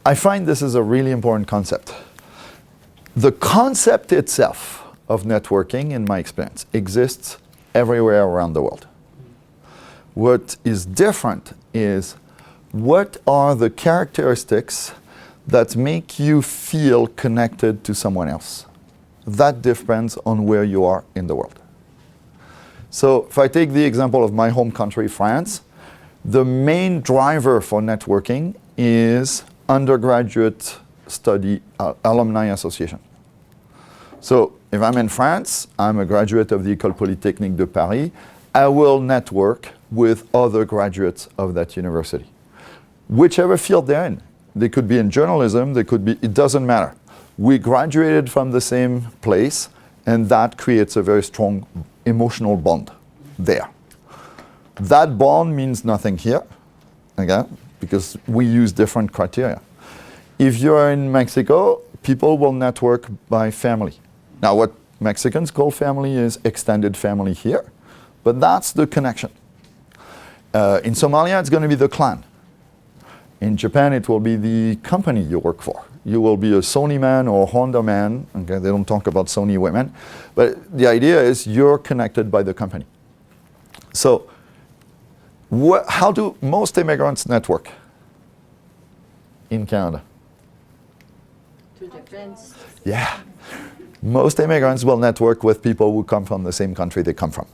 I find this is a really important concept. The concept itself of networking, in my experience, exists everywhere around the world. What is different is what are the characteristics that make you feel connected to someone else. That depends on where you are in the world. So if I take the example of my home country, France, the main driver for networking is undergraduate study alumni association. So if I'm in France, I'm a graduate of the École Polytechnique de Paris, I will network with other graduates of that university. Whichever field they're in. They could be in journalism, they could be, it doesn't matter. We graduated from the same place, and that creates a very strong emotional bond there. That bond means nothing here, okay, because we use different criteria. If you're in Mexico, people will network by family. Now, what Mexicans call family is extended family here, but that's the connection. In Somalia, it's going to be the clan. In Japan, it will be the company you work for. You will be a Sony man or a Honda man. Okay, they don't talk about Sony women. But the idea is you're connected by the company. So how do most immigrants network in Canada? To their friends. Yeah. Most immigrants will network with people who come from the same country they come from.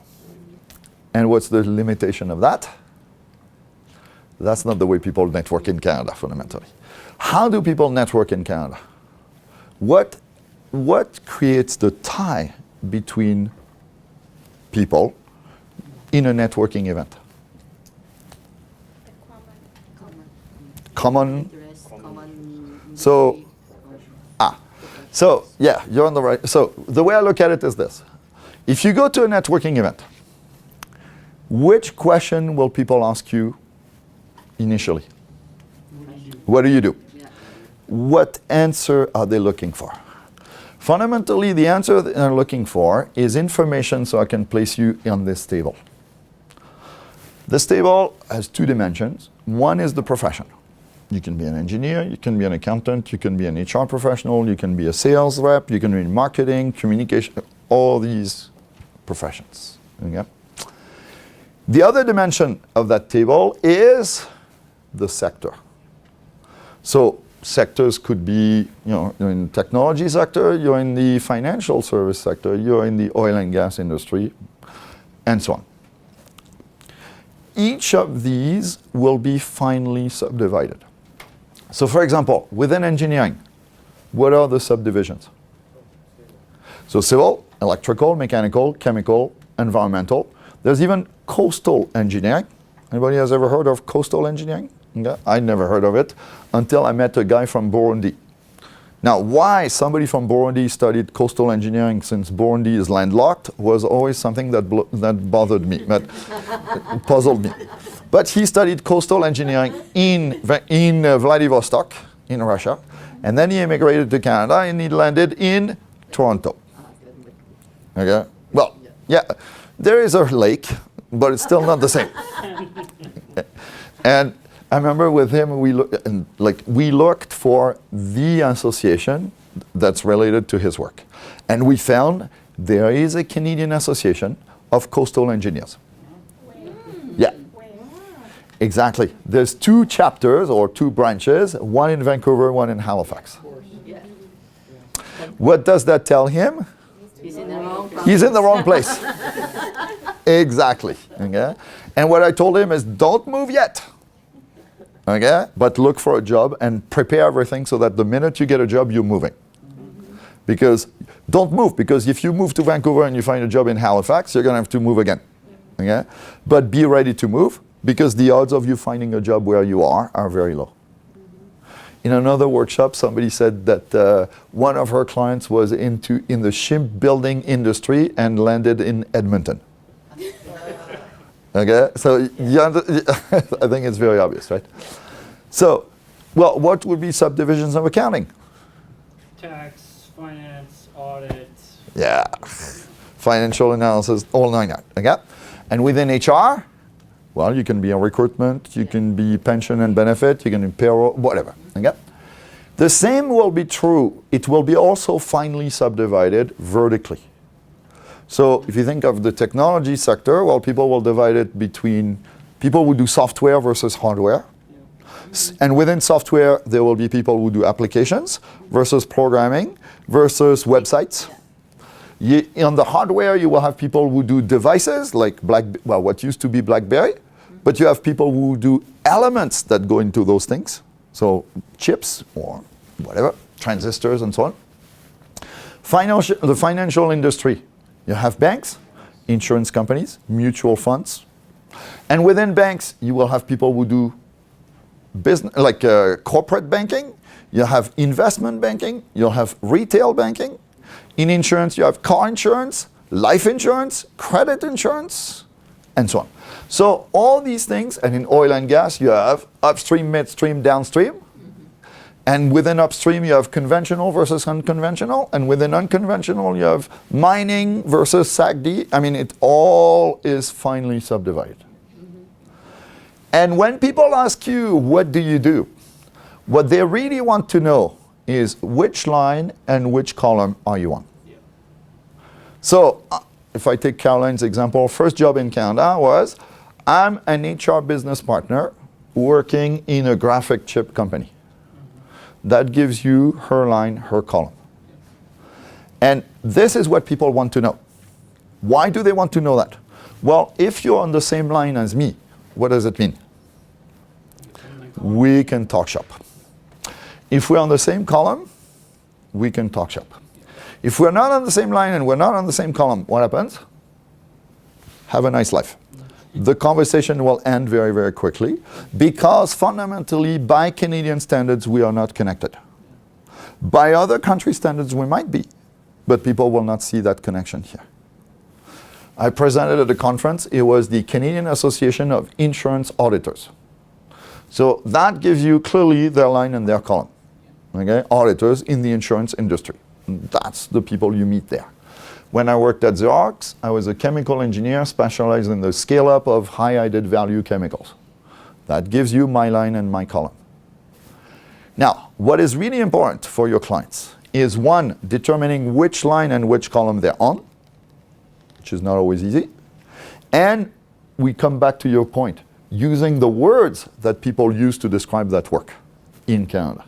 And what's the limitation of that? That's not the way people network in Canada, fundamentally. How do people network in Canada? What creates the tie between people in a networking event? Common. So yeah, you're on the right. So the way I look at it is this. If you go to a networking event, which question will people ask you initially? What do you do? What answer are they looking for? Fundamentally, the answer they're looking for is information so I can place you on this table. This table has two dimensions. One is the profession. You can be an engineer, you can be an accountant, you can be an HR professional, you can be a sales rep, you can be in marketing, communication, all these professions. Okay? The other dimension of that table is the sector. So sectors could be, you're in the technology sector, you're in the financial service sector, you're in the oil and gas industry, and so on. Each of these will be finely subdivided. So for example, within engineering, what are the subdivisions? So civil, electrical, mechanical, chemical, environmental. There's even coastal engineering. Anybody has ever heard of coastal engineering? Okay. I never heard of it until I met a guy from Burundi. Now, why somebody from Burundi studied coastal engineering since Burundi is landlocked was always something that bothered me, that puzzled me. But he studied coastal engineering in Vladivostok, in Russia, and then he immigrated to Canada and he landed in Toronto. Okay? Well, yeah, there is a lake, but it's still not the same. And I remember with him, we looked for the association that's related to his work. And we found there is a Canadian association of coastal engineers. Yeah. Exactly. There's two chapters or two branches, one in Vancouver, one in Halifax. What does that tell him? He's in the wrong place. He's in the wrong place. Exactly. Okay? And what I told him is don't move yet. Okay? But look for a job and prepare everything so that the minute you get a job, you're moving. Because don't move, because if you move to Vancouver and you find a job in Halifax, you're going to have to move again. Okay? But be ready to move, because the odds of you finding a job where you are very low. In another workshop, somebody said that one of her clients was in the shipbuilding industry and landed in Edmonton. Okay, so I think it's very obvious, right? So, well, what would be subdivisions of accounting? Tax, finance, audit. Yeah, financial analysis, all nine yards. Okay, and within HR, well, you can be in recruitment, you can be pension and benefit, you can be payroll, whatever. Okay, The same will be true. It will be also finely subdivided vertically. So if you think of the technology sector, well, people will divide it between people who do software versus hardware. And within software, there will be people who do applications versus programming versus websites. On the hardware, you will have people who do devices like what used to be BlackBerry, but you have people who do elements that go into those things. So chips or whatever, transistors and so on. The financial industry. You have banks, insurance companies, mutual funds. And within banks, you will have people who do business, like corporate banking. You have investment banking. You'll have retail banking. In insurance, you have car insurance, life insurance, credit insurance, and so on. So all these things, and in oil and gas, you have upstream, midstream, downstream. And within upstream, you have conventional versus unconventional. And within unconventional, you have mining versus SAGD. I mean, it all is finely subdivided. And when people ask you, what do you do? What they really want to know is which line and which column are you on? Yeah. So if I take Caroline's example, first job in Canada was, I'm an HR business partner working in a graphic chip company. That gives you her line, her column. And this is what people want to know. Why do they want to know that? Well, if you're on the same line as me, what does it mean? We can talk shop. If we're on the same column, we can talk shop. If we're not on the same line and we're not on the same column, what happens? Have a nice life. The conversation will end very, very quickly because fundamentally, by Canadian standards, we are not connected. By other country standards, we might be, but people will not see that connection here. I presented at a conference. It was the Canadian Association of Insurance Auditors. So that gives you clearly their line and their column. Okay? Auditors in the insurance industry. That's the people you meet there. When I worked at Xerox, I was a chemical engineer specialized in the scale-up of high added value chemicals. That gives you my line and my column. Now, what is really important for your clients is one, determining which line and which column they're on, which is not always easy. And we come back to your point, using the words that people use to describe that work in Canada.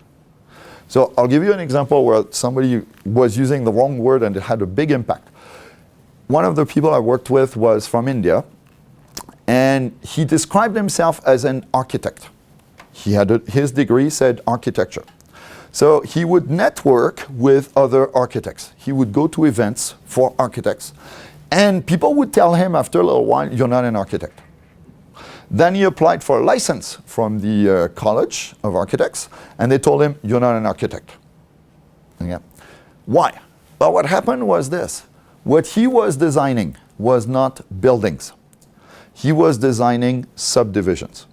So I'll give you an example where somebody was using the wrong word and it had a big impact. One of the people I worked with was from India, and he described himself as an architect. He had his degree said architecture. So he would network with other architects. He would go to events for architects. And people would tell him after a little while, you're not an architect. Then he applied for a license from the College of Architects, and they told him, you're not an architect. Okay. Why? Well, what happened was this. What he was designing was not buildings. He was designing subdivisions.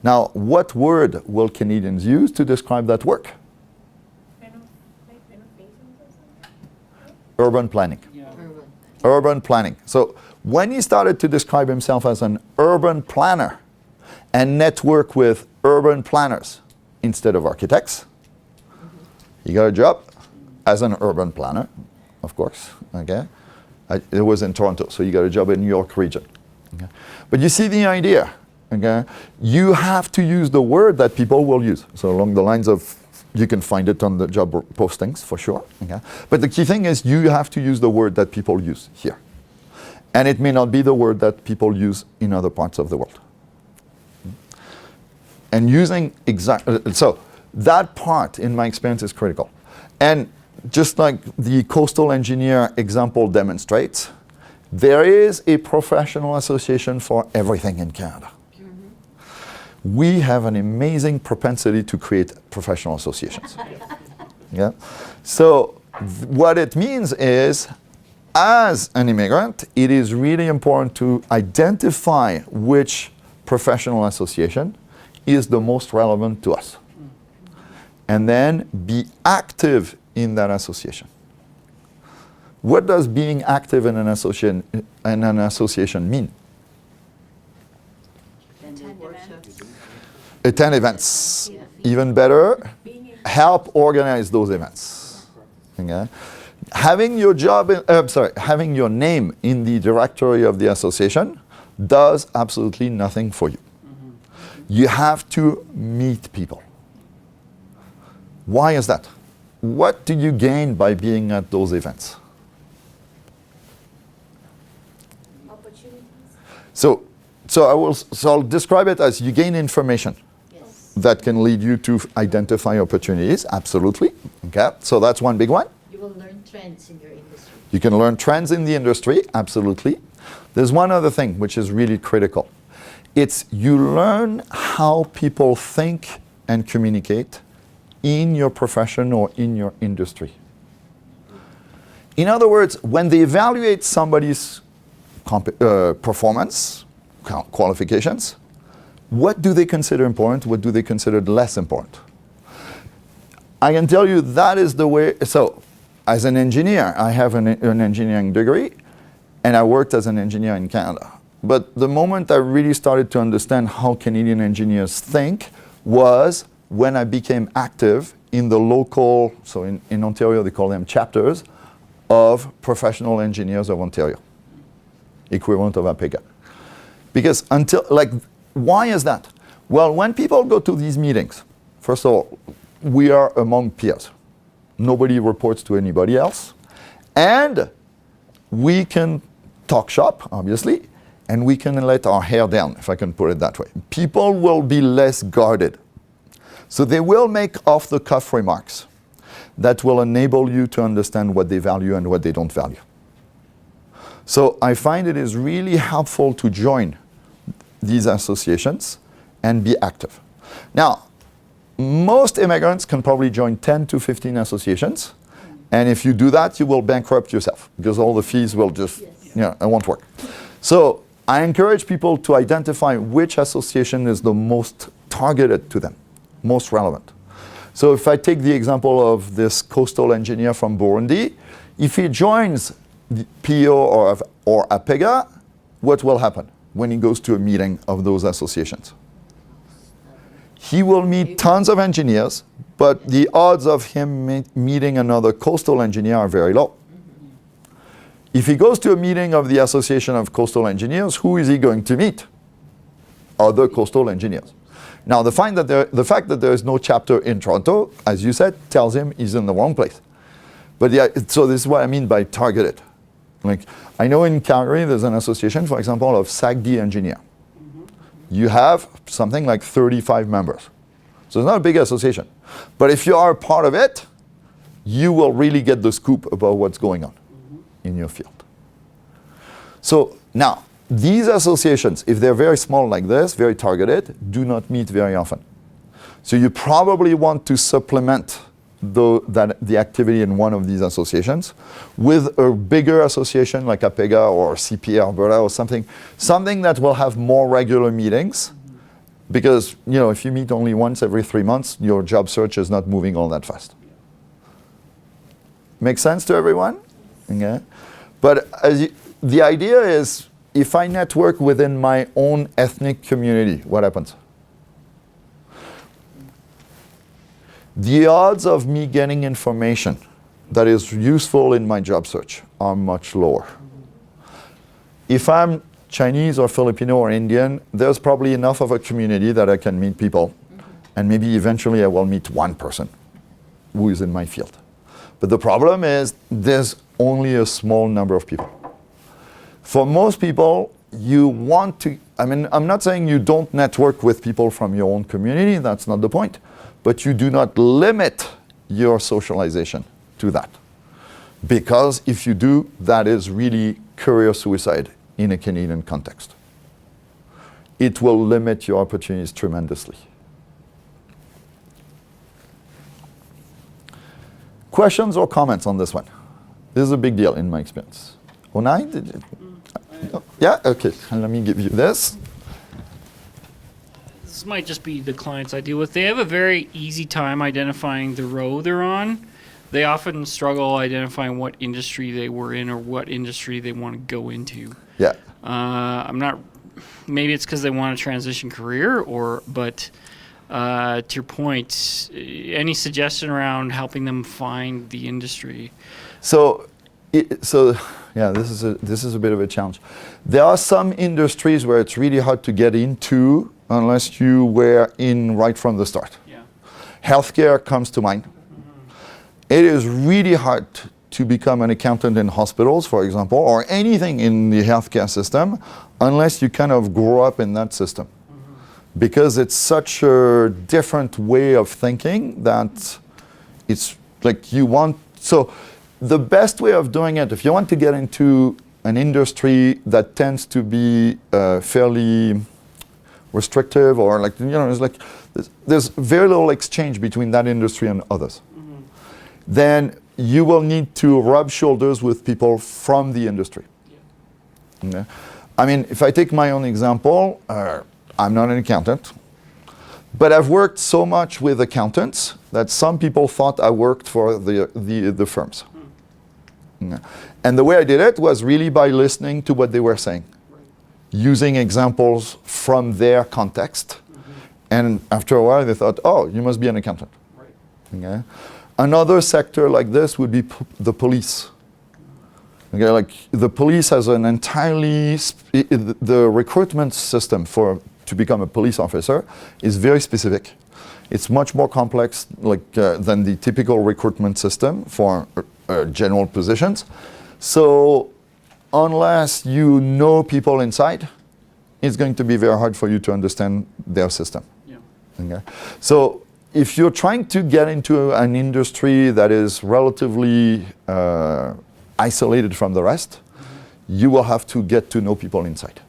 Now, what word will Canadians use to describe that work? Urban planning. Yeah. Urban planning. So when he started to describe himself as an urban planner and network with urban planners instead of architects, he got a job as an urban planner, of course. Okay, it was in Toronto, so you got a job in New York region. Okay? But you see the idea. Okay, you have to use the word that people will use. So along the lines of, you can find it on the job postings for sure. Okay? But the key thing is you have to use the word that people use here. And it may not be the word that people use in other parts of the world. And using so that part, in my experience, is critical. And just like the coastal engineer example demonstrates, there is a professional association for everything in Canada. We have an amazing propensity to create professional associations. Yeah? So what it means is, as an immigrant, it is really important to identify which professional association is the most relevant to us. And then be active in that association. What does being active in an association mean? Attend events. even better, help organize those events. Okay? Having your having your name in the directory of the association does absolutely nothing for you. You have to meet people. Why is that? What do you gain by being at those events? Opportunities. So I'll describe it as you gain information Yes. that can lead you to identify opportunities. Absolutely. Okay. So that's one big one. You will learn trends in your industry. You can learn trends in the industry. Absolutely. There's one other thing which is really critical. It's you learn how people think and communicate in your profession or in your industry. In other words, when they evaluate somebody's performance, qualifications, what do they consider important? What do they consider less important? I can tell you that is the way. So, as an engineer, I have an engineering degree, and I worked as an engineer in Canada. But the moment I really started to understand how Canadian engineers think was when I became active in the local, so in Ontario they call them chapters, of Professional Engineers of Ontario, equivalent of APEGA. Because why is that? Well, when people go to these meetings, first of all, we are among peers. Nobody reports to anybody else. And we can talk shop, obviously, and we can let our hair down, if I can put it that way. People will be less guarded. So they will make off-the-cuff remarks that will enable you to understand what they value and what they don't value. So I find it is really helpful to join these associations and be active. Now, most immigrants can probably join 10 to 15 associations. And if you do that, you will bankrupt yourself because all the fees will just, it won't work. So I encourage people to identify which association is the most targeted to them, most relevant. So if I take the example of this coastal engineer from Burundi, if he joins the PO or APEGA, what will happen when he goes to a meeting of those associations? He will meet tons of engineers, but the odds of him meeting another coastal engineer are very low. If he goes to a meeting of the Association of Coastal Engineers, who is he going to meet? Other coastal engineers. Now, the fact that there is no chapter in Toronto, as you said, tells him he's in the wrong place. But yeah, so this is what I mean by targeted. Like, I know in Calgary there's an association, for example, of SAGD engineer. You have something like 35 members. So it's not a big association. But if you are a part of it, you will really get the scoop about what's going on in your field. So now, these associations, if they're very small like this, very targeted, do not meet very often. So you probably want to supplement the activity in one of these associations with a bigger association like APEGA or CPA Alberta or something that will have more regular meetings. Because if you meet only once every 3 months, your job search is not moving all that fast. Make sense to everyone? Okay. But the idea is, if I network within my own ethnic community, what happens? The odds of me getting information that is useful in my job search are much lower. If I'm Chinese or Filipino or Indian, there's probably enough of a community that I can meet people. And maybe eventually I will meet one person who is in my field. But the problem is there's only a small number of people. For most people, you want to, I'm not saying you don't network with people from your own community, that's not the point. But you do not limit your socialization to that. Because if you do, that is really career suicide in a Canadian context. It will limit your opportunities tremendously. Questions or comments on this one? This is a big deal in my experience. Onai, did you? Yeah, okay, let me give you this. This might just be the clients I deal with. They have a very easy time identifying the row they're on. They often struggle identifying what industry they were in or what industry they want to go into. Yeah. I'm not. Maybe it's because they want to transition career, but To your point, any suggestion around helping them find the industry? So yeah, this is a bit of a challenge. There are some industries where it's really hard to get into unless you were in right from the start. Yeah. Healthcare comes to mind. It is really hard to become an accountant in hospitals, for example, or anything in the healthcare system, unless you kind of grow up in that system. Because it's such a different way of thinking that it's like you want. So the best way of doing it, if you want to get into an industry that tends to be fairly restrictive, or like, you know, it's like there's very little exchange between that industry and others, then you will need to rub shoulders with people from the industry. Okay? I mean, if I take my own example, I'm not an accountant, but I've worked so much with accountants that some people thought I worked for the firms. Yeah. And the way I did it was really by listening to what they were saying, using examples from their context. And after a while, they thought, oh, you must be an accountant. Okay? Another sector like this would be the police. Okay, like the police has an entirely, the recruitment system to become a police officer is very specific. It's much more complex than the typical recruitment system for general positions. So unless you know people inside, it's going to be very hard for you to understand their system. Yeah. Okay? So if you're trying to get into an industry that is relatively isolated from the rest, you will have to get to know people inside.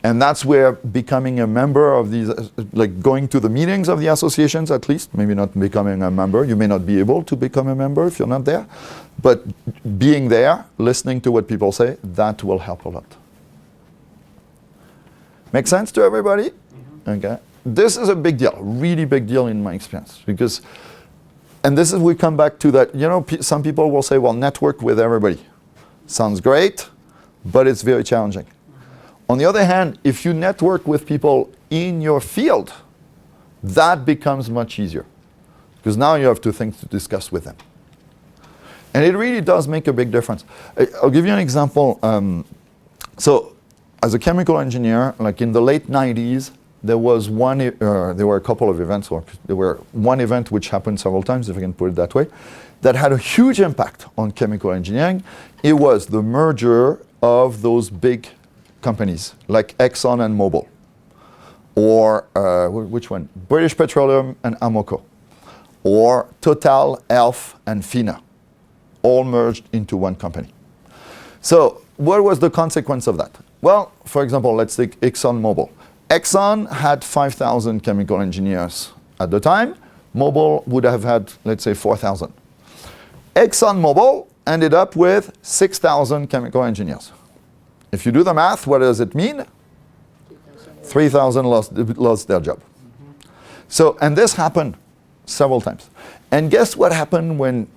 And that's where becoming a member of these, like going to the meetings of the associations at least, maybe not becoming a member, you may not be able to become a member if you're not there, but being there, listening to what people say, that will help a lot. Make sense to everybody? Okay. This is a big deal, really big deal in my experience, because, and this is, we come back to that, you know, some people will say, well, network with everybody. Sounds great, but it's very challenging. On the other hand, if you network with people in your field, that becomes much easier, because now you have two things to discuss with them. And it really does make a big difference. I'll give you an example. So as a chemical engineer, like in the late 90s, there were a couple of events, or there were one event which happened several times, if I can put it that way, that had a huge impact on chemical engineering. It was the merger of those big companies like Exxon and Mobil, or which one? British Petroleum and Amoco, or Total, Elf, and Fina, all merged into one company. So what was the consequence of that? Well, for example, let's take Exxon Mobil. Exxon had 5,000 chemical engineers at the time. Mobil would have had, let's say, 4,000. Exxon Mobil ended up with 6,000 chemical engineers. If you do the math, what does it mean? 3,000 lost their job. So, and this happened several times. And guess what happened when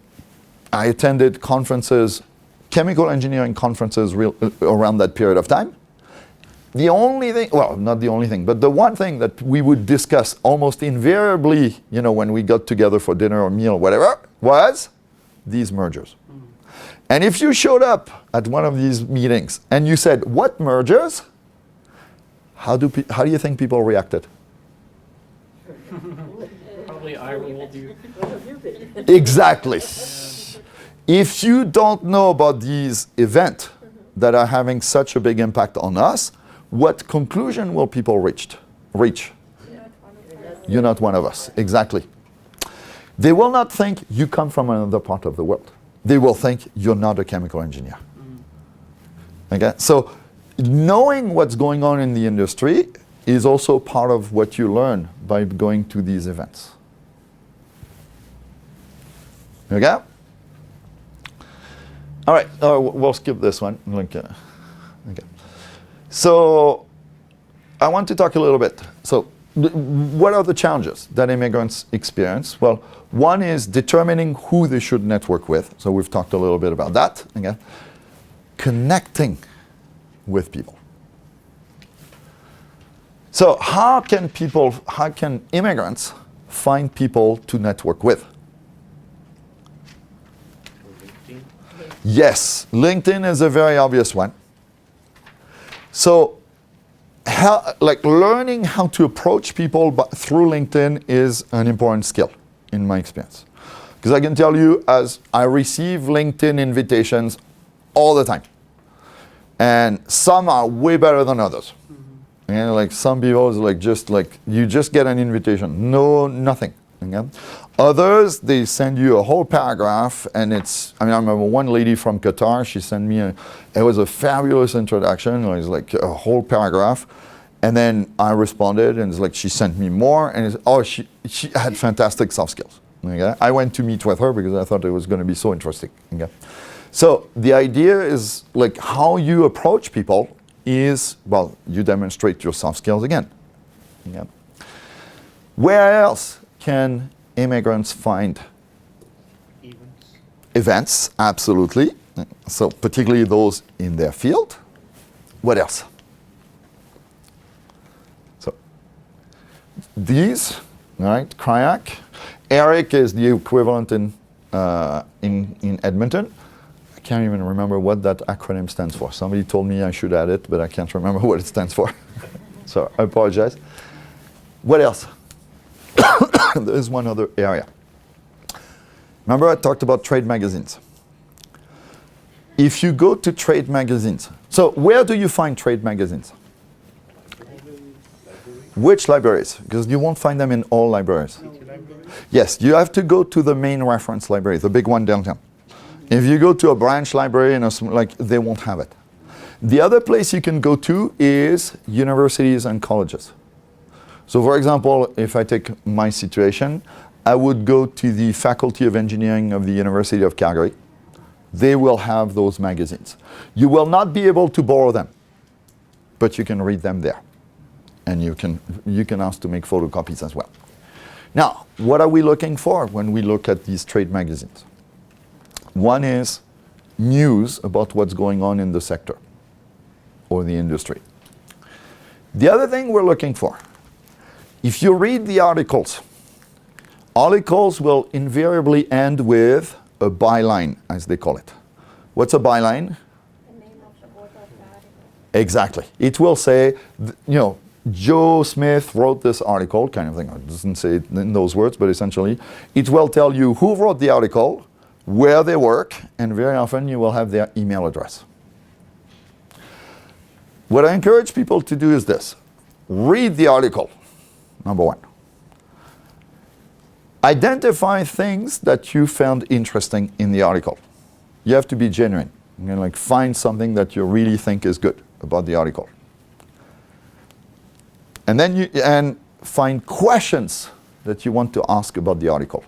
I attended conferences, chemical engineering conferences around that period of time? The only thing, well, not the only thing, but the one thing that we would discuss almost invariably, you know, when we got together for dinner or meal or whatever, was these mergers. And if you showed up at one of these meetings and you said, what mergers? How do you think people reacted? Probably I will do. Exactly. If you don't know about these events that are having such a big impact on us, what conclusion will people reach? You're not one of us. Exactly. They will not think you come from another part of the world. They will think you're not a chemical engineer. Okay? So knowing what's going on in the industry is also part of what you learn by going to these events. Okay? All right, we'll skip this one. Okay. So I want to talk a little bit. So what are the challenges that immigrants experience? Well, one is determining who they should network with. So we've talked a little bit about that. Okay. Connecting with people. So So how can immigrants find people to network with? Yes, LinkedIn is a very obvious one. So, learning how to approach people through LinkedIn is an important skill, in my experience. Because I can tell you, as I receive LinkedIn invitations all the time, and some are way better than others. And like some people is you just get an invitation, no nothing. Okay? Others, they send you a whole paragraph, and I remember one lady from Qatar, she sent me it was a fabulous introduction. It was like a whole paragraph, and then I responded, and it's like she sent me more, and she had fantastic soft skills. Okay? I went to meet with her because I thought it was going to be so interesting. Okay? So the idea is like how you approach people is, well, you demonstrate your soft skills again. Okay? Where else can immigrants find events? Absolutely. So particularly those in their field. What else? So these, right? Kayak. Eric is the equivalent in Edmonton. I can't even remember what that acronym stands for. Somebody told me I should add it, but I can't remember what it stands for. So I apologize. What else? There's one other area. Remember I talked about trade magazines. If you go to trade magazines, so where do you find trade magazines? Which libraries? Because you won't find them in all libraries. Yes, you have to go to the main reference library, the big one downtown. If you go to a branch library, they won't have it. The other place you can go to is universities and colleges. So for example, if I take my situation, I would go to the Faculty of Engineering of the University of Calgary. They will have those magazines. You will not be able to borrow them, but you can read them there. And you can ask to make photocopies as well. Now, what are we looking for when we look at these trade magazines? One is news about what's going on in the sector or the industry. The other thing we're looking for, if you read the articles will invariably end with a byline, as they call it. What's a byline? The name of the author of the article. Exactly. It will say, Joe Smith wrote this article, kind of thing. It doesn't say it in those words, but essentially, it will tell you who wrote the article, where they work, and very often you will have their email address. What I encourage people to do is this. Read the article, number one. Identify things that you found interesting in the article. You have to be genuine. Find something that you really think is good about the article. And then find questions that you want to ask about the article.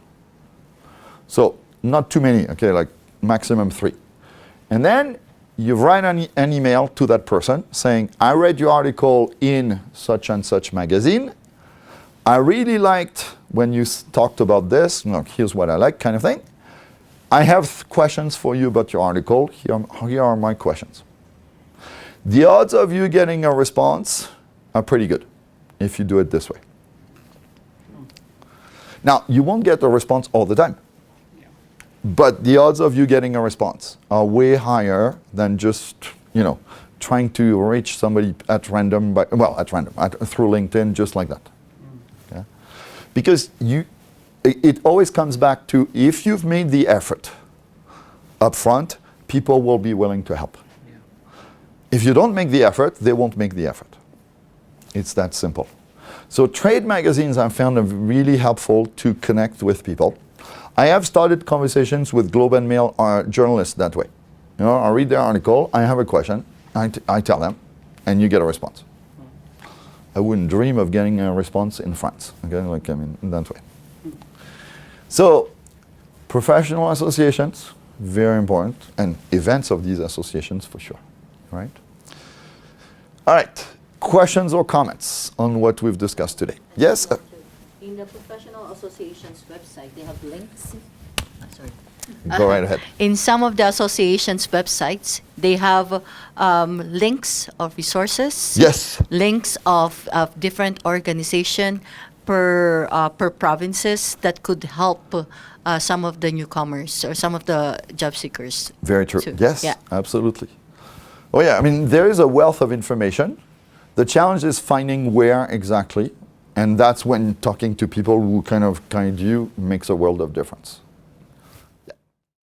So not too many, okay, like maximum 3. And then you write an email to that person saying, I read your article in such and such magazine. I really liked when you talked about this. Here's what I like, kind of thing. I have questions for you about your article. Here are my questions. The odds of you getting a response are pretty good if you do it this way. Now, you won't get a response all the time. But the odds of you getting a response are way higher than just, trying to reach somebody at random, through LinkedIn, just like that. Okay? Because it always comes back to, if you've made the effort up front, people will be willing to help. Yeah. If you don't make the effort, they won't make the effort. It's that simple. So trade magazines I found are really helpful to connect with people. I have started conversations with Globe and Mail journalists that way. I read their article, I have a question, I tell them, and you get a response. I wouldn't dream of getting a response in France, okay, in that way. So, professional associations, very important, and events of these associations for sure, right? All right, questions or comments on what we've discussed today? Yes? In the professional association's website, they have links. Sorry. Go right ahead. In some of the association's websites, they have links of resources. Yes. Links of different organization per provinces that could help some of the newcomers or some of the job seekers. Very true. too. Yes, Yeah. absolutely. Oh yeah, I mean, there is a wealth of information. The challenge is finding where exactly, and that's when talking to people who kind of guide you makes a world of difference.